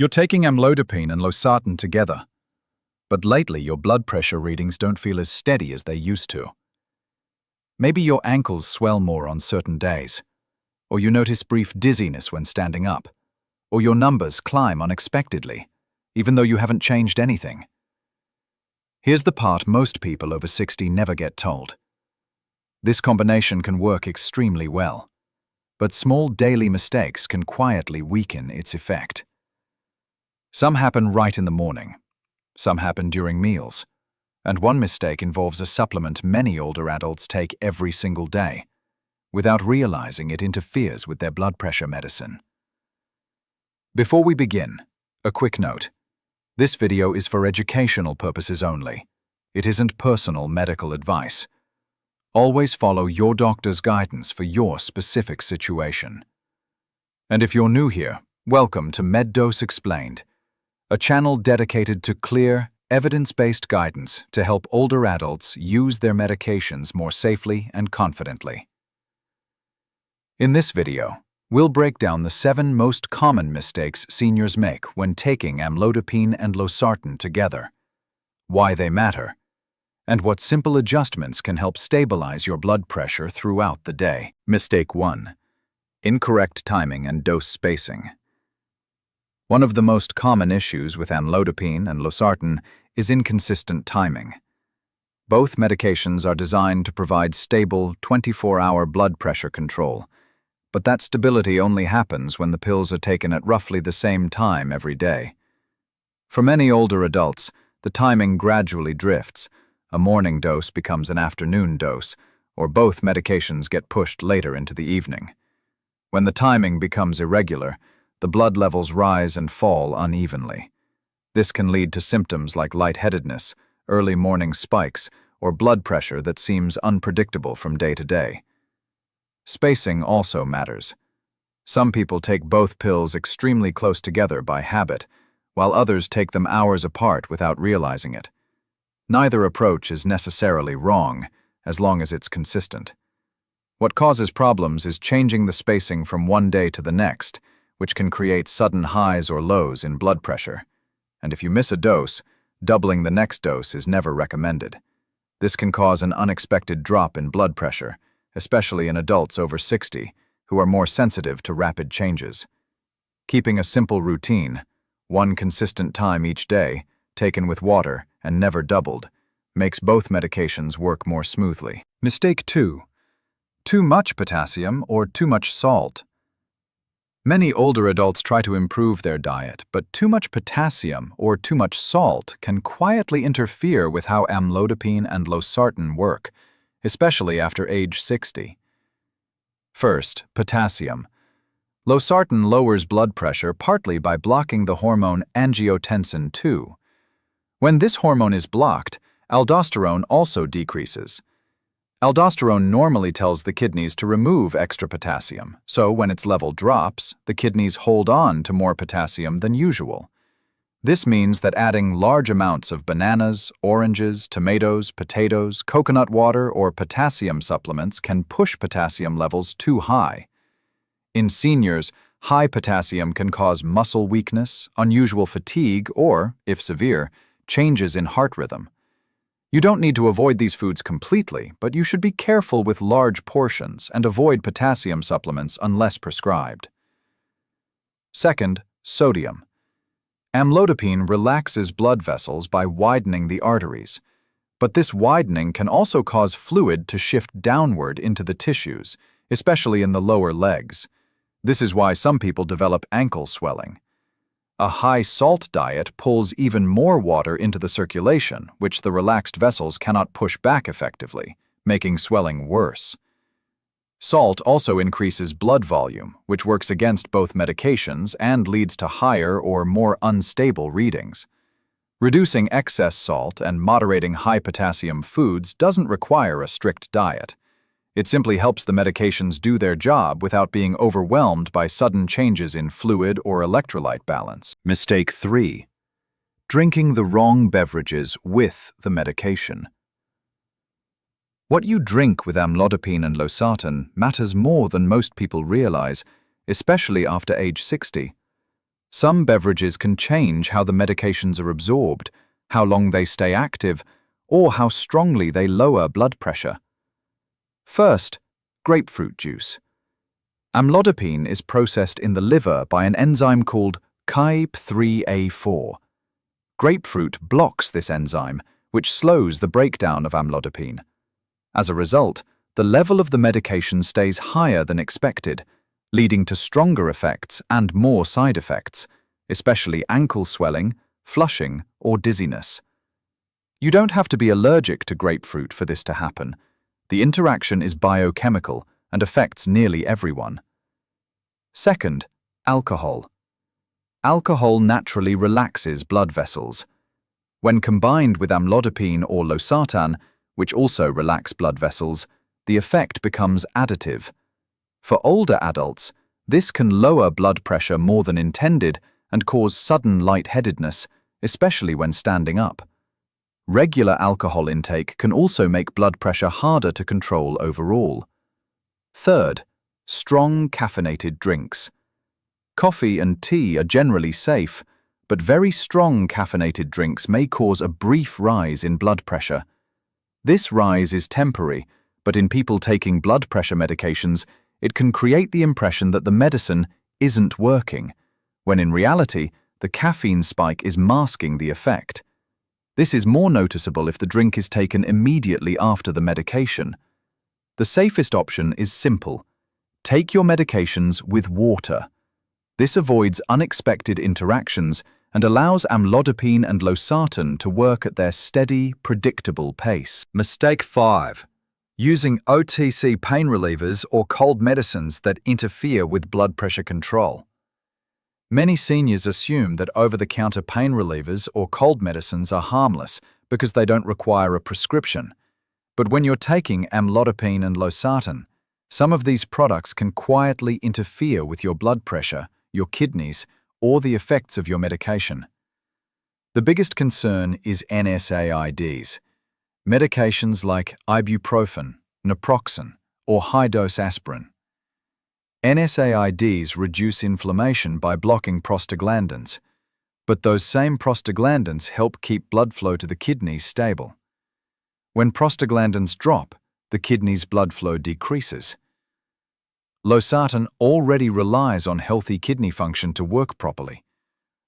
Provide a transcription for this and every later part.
You're taking amlodipine and losartan together, but lately your blood pressure readings don't feel as steady as they used to. Maybe your ankles swell more on certain days, or you notice brief dizziness when standing up, or your numbers climb unexpectedly, even though you haven't changed anything. Here's the part most people over 60 never get told. This combination can work extremely well, but small daily mistakes can quietly weaken its effect. Some happen right in the morning, some happen during meals, and one mistake involves a supplement many older adults take every single day, without realizing it interferes with their blood pressure medicine. Before we begin, a quick note. This video is for educational purposes only. It isn't personal medical advice. Always follow your doctor's guidance for your specific situation. And if you're new here, welcome to MedDose Explained, a channel dedicated to clear, evidence-based guidance to help older adults use their medications more safely and confidently. In this video, we'll break down the 7 most common mistakes seniors make when taking amlodipine and losartan together, why they matter, and what simple adjustments can help stabilize your blood pressure throughout the day. Mistake 1. Incorrect timing and dose spacing. One of the most common issues with amlodipine and losartan is inconsistent timing. Both medications are designed to provide stable 24-hour blood pressure control, but that stability only happens when the pills are taken at roughly the same time every day. For many older adults, the timing gradually drifts. A morning dose becomes an afternoon dose, or both medications get pushed later into the evening. When the timing becomes irregular, the blood levels rise and fall unevenly. This can lead to symptoms like lightheadedness, early morning spikes, or blood pressure that seems unpredictable from day to day. Spacing also matters. Some people take both pills extremely close together by habit, while others take them hours apart without realizing it. Neither approach is necessarily wrong, as long as it's consistent. What causes problems is changing the spacing from one day to the next, which can create sudden highs or lows in blood pressure. And if you miss a dose, doubling the next dose is never recommended. This can cause an unexpected drop in blood pressure, especially in adults over 60, who are more sensitive to rapid changes. Keeping a simple routine, one consistent time each day, taken with water and never doubled, makes both medications work more smoothly. Mistake 2. Too much potassium or too much salt. Many older adults try to improve their diet, but too much potassium or too much salt can quietly interfere with how amlodipine and losartan work, especially after age 60. First, potassium. Losartan lowers blood pressure partly by blocking the hormone angiotensin II. When this hormone is blocked, aldosterone also decreases. Aldosterone normally tells the kidneys to remove extra potassium, so when its level drops, the kidneys hold on to more potassium than usual. This means that adding large amounts of bananas, oranges, tomatoes, potatoes, coconut water, or potassium supplements can push potassium levels too high. In seniors, high potassium can cause muscle weakness, unusual fatigue, or, if severe, changes in heart rhythm. You don't need to avoid these foods completely, but you should be careful with large portions and avoid potassium supplements unless prescribed. Second, sodium. Amlodipine relaxes blood vessels by widening the arteries, but this widening can also cause fluid to shift downward into the tissues, especially in the lower legs. This is why some people develop ankle swelling. A high salt diet pulls even more water into the circulation, which the relaxed vessels cannot push back effectively, making swelling worse. Salt also increases blood volume, which works against both medications and leads to higher or more unstable readings. Reducing excess salt and moderating high potassium foods doesn't require a strict diet. It simply helps the medications do their job without being overwhelmed by sudden changes in fluid or electrolyte balance. Mistake 3. Drinking the wrong beverages with the medication. What you drink with amlodipine and losartan matters more than most people realize, especially after age 60. Some beverages can change how the medications are absorbed, how long they stay active, or how strongly they lower blood pressure. First, grapefruit juice. Amlodipine is processed in the liver by an enzyme called CYP3A4. Grapefruit blocks this enzyme, which slows the breakdown of amlodipine. As a result, the level of the medication stays higher than expected, leading to stronger effects and more side effects, especially ankle swelling, flushing, or dizziness. You don't have to be allergic to grapefruit for this to happen. The interaction is biochemical and affects nearly everyone. Second, alcohol. Alcohol naturally relaxes blood vessels. When combined with amlodipine or losartan, which also relax blood vessels, the effect becomes additive. For older adults, this can lower blood pressure more than intended and cause sudden lightheadedness, especially when standing up. Regular alcohol intake can also make blood pressure harder to control overall. Third, strong caffeinated drinks. Coffee and tea are generally safe, but very strong caffeinated drinks may cause a brief rise in blood pressure. This rise is temporary, but in people taking blood pressure medications, it can create the impression that the medicine isn't working, when in reality, the caffeine spike is masking the effect. This is more noticeable if the drink is taken immediately after the medication. The safest option is simple. Take your medications with water. This avoids unexpected interactions and allows amlodipine and losartan to work at their steady, predictable pace. Mistake 5. Using OTC pain relievers or cold medicines that interfere with blood pressure control. Many seniors assume that over-the-counter pain relievers or cold medicines are harmless because they don't require a prescription. But when you're taking amlodipine and losartan, some of these products can quietly interfere with your blood pressure, your kidneys, or the effects of your medication. The biggest concern is NSAIDs. Medications like ibuprofen, naproxen, or high-dose aspirin. NSAIDs reduce inflammation by blocking prostaglandins, but those same prostaglandins help keep blood flow to the kidneys stable. When prostaglandins drop, the kidney's blood flow decreases. Losartan already relies on healthy kidney function to work properly,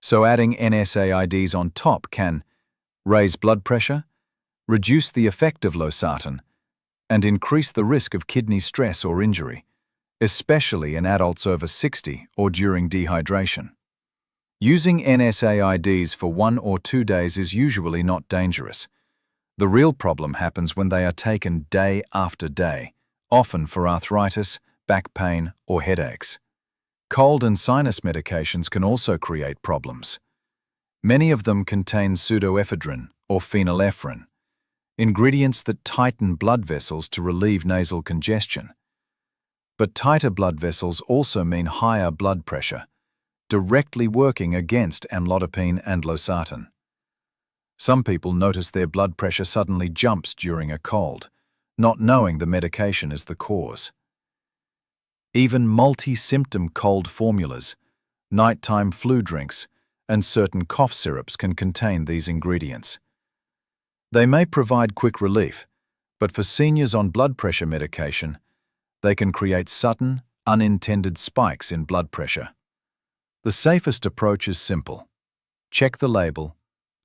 so adding NSAIDs on top can raise blood pressure, reduce the effect of losartan, and increase the risk of kidney stress or injury, especially in adults over 60 or during dehydration. Using NSAIDs for 1 or 2 days is usually not dangerous. The real problem happens when they are taken day after day, often for arthritis, back pain, or headaches. Cold and sinus medications can also create problems. Many of them contain pseudoephedrine or phenylephrine, ingredients that tighten blood vessels to relieve nasal congestion. But tighter blood vessels also mean higher blood pressure, directly working against amlodipine and losartan. Some people notice their blood pressure suddenly jumps during a cold, not knowing the medication is the cause. Even multi-symptom cold formulas, nighttime flu drinks, and certain cough syrups can contain these ingredients. They may provide quick relief, but for seniors on blood pressure medication, they can create sudden, unintended spikes in blood pressure. The safest approach is simple. Check the label,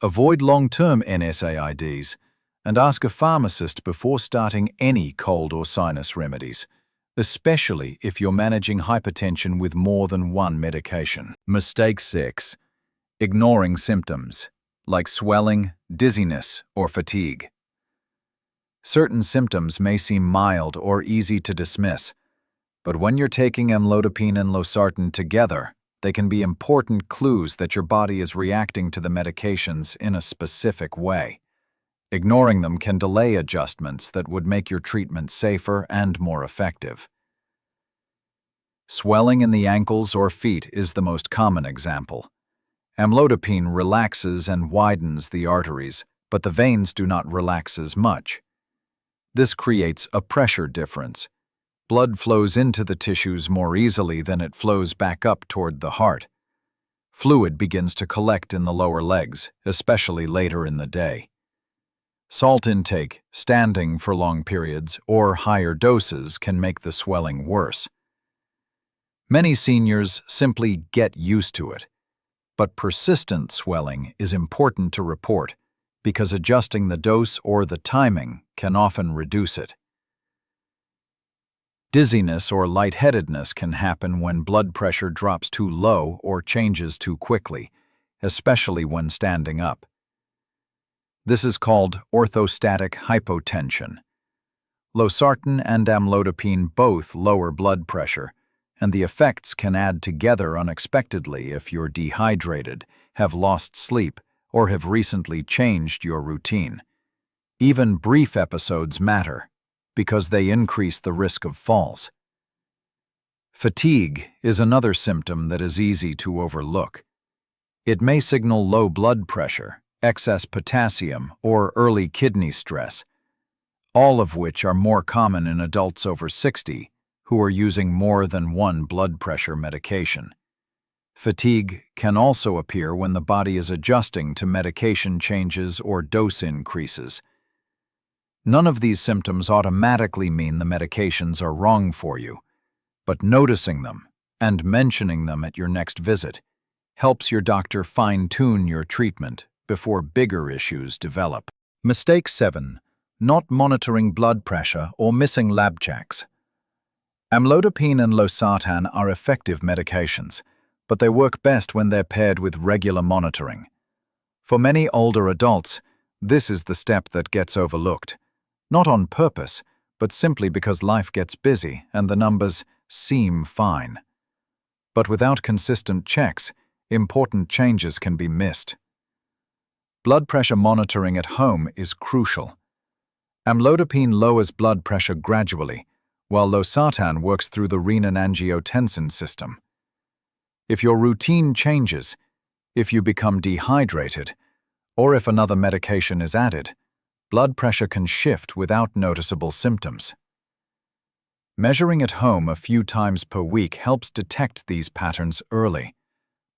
avoid long-term NSAIDs, and ask a pharmacist before starting any cold or sinus remedies, especially if you're managing hypertension with more than one medication. Mistake 6. Ignoring symptoms, like swelling, dizziness, or fatigue. Certain symptoms may seem mild or easy to dismiss, but when you're taking amlodipine and losartan together, they can be important clues that your body is reacting to the medications in a specific way. Ignoring them can delay adjustments that would make your treatment safer and more effective. Swelling in the ankles or feet is the most common example. Amlodipine relaxes and widens the arteries, but the veins do not relax as much. This creates a pressure difference. Blood flows into the tissues more easily than it flows back up toward the heart. Fluid begins to collect in the lower legs, especially later in the day. Salt intake, standing for long periods, or higher doses can make the swelling worse. Many seniors simply get used to it, but persistent swelling is important to report because adjusting the dose or the timing can often reduce it. Dizziness or lightheadedness can happen when blood pressure drops too low or changes too quickly, especially when standing up. This is called orthostatic hypotension. Losartan and amlodipine both lower blood pressure, and the effects can add together unexpectedly if you're dehydrated, have lost sleep, or have recently changed your routine. Even brief episodes matter, because they increase the risk of falls. Fatigue is another symptom that is easy to overlook. It may signal low blood pressure, excess potassium, or early kidney stress, all of which are more common in adults over 60 who are using more than one blood pressure medication. Fatigue can also appear when the body is adjusting to medication changes or dose increases. None of these symptoms automatically mean the medications are wrong for you, but noticing them and mentioning them at your next visit helps your doctor fine-tune your treatment before bigger issues develop. Mistake 7. Not monitoring blood pressure or missing lab checks. Amlodipine and Losartan are effective medications, but they work best when they're paired with regular monitoring. For many older adults, this is the step that gets overlooked, not on purpose, but simply because life gets busy and the numbers seem fine. But without consistent checks, important changes can be missed. Blood pressure monitoring at home is crucial. Amlodipine lowers blood pressure gradually, while Losartan works through the renin-angiotensin system. If your routine changes, if you become dehydrated, or if another medication is added, blood pressure can shift without noticeable symptoms. Measuring at home a few times per week helps detect these patterns early,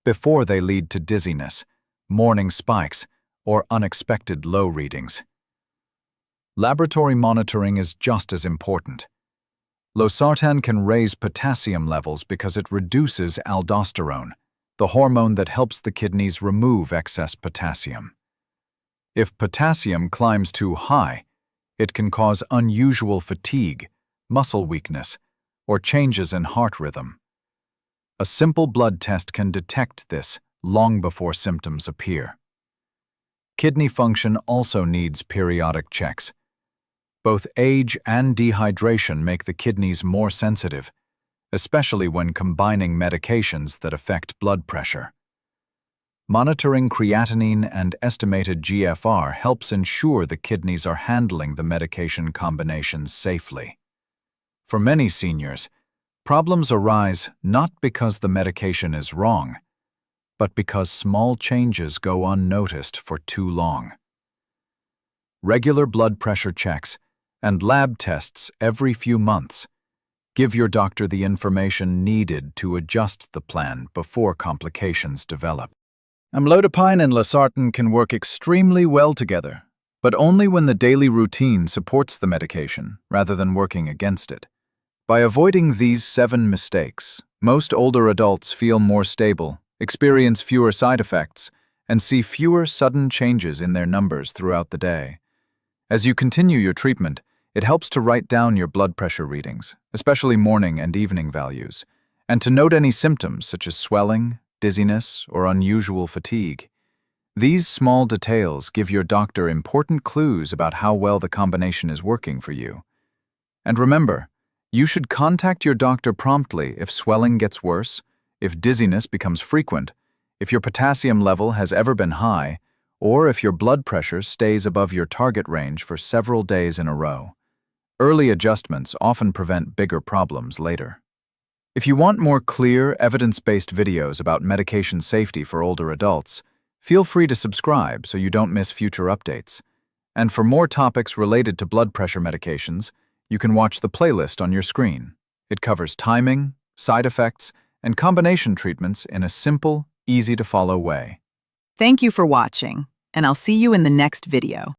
before they lead to dizziness, morning spikes, or unexpected low readings. Laboratory monitoring is just as important. Losartan can raise potassium levels because it reduces aldosterone, the hormone that helps the kidneys remove excess potassium. If potassium climbs too high, it can cause unusual fatigue, muscle weakness, or changes in heart rhythm. A simple blood test can detect this long before symptoms appear. Kidney function also needs periodic checks. Both age and dehydration make the kidneys more sensitive, especially when combining medications that affect blood pressure. Monitoring creatinine and estimated GFR helps ensure the kidneys are handling the medication combinations safely. For many seniors, problems arise not because the medication is wrong, but because small changes go unnoticed for too long. Regular blood pressure checks and lab tests every few months give your doctor the information needed to adjust the plan before complications develop. Amlodipine and Losartan can work extremely well together, but only when the daily routine supports the medication rather than working against it. By avoiding these 7 mistakes, most older adults feel more stable, experience fewer side effects, and see fewer sudden changes in their numbers throughout the day. As you continue your treatment, it helps to write down your blood pressure readings, especially morning and evening values, and to note any symptoms such as swelling, dizziness, or unusual fatigue. These small details give your doctor important clues about how well the combination is working for you. And remember, you should contact your doctor promptly if swelling gets worse, if dizziness becomes frequent, if your potassium level has ever been high, or if your blood pressure stays above your target range for several days in a row. Early adjustments often prevent bigger problems later. If you want more clear, evidence-based videos about medication safety for older adults, feel free to subscribe so you don't miss future updates. And for more topics related to blood pressure medications, you can watch the playlist on your screen. It covers timing, side effects, and combination treatments in a simple, easy-to-follow way. Thank you for watching, and I'll see you in the next video.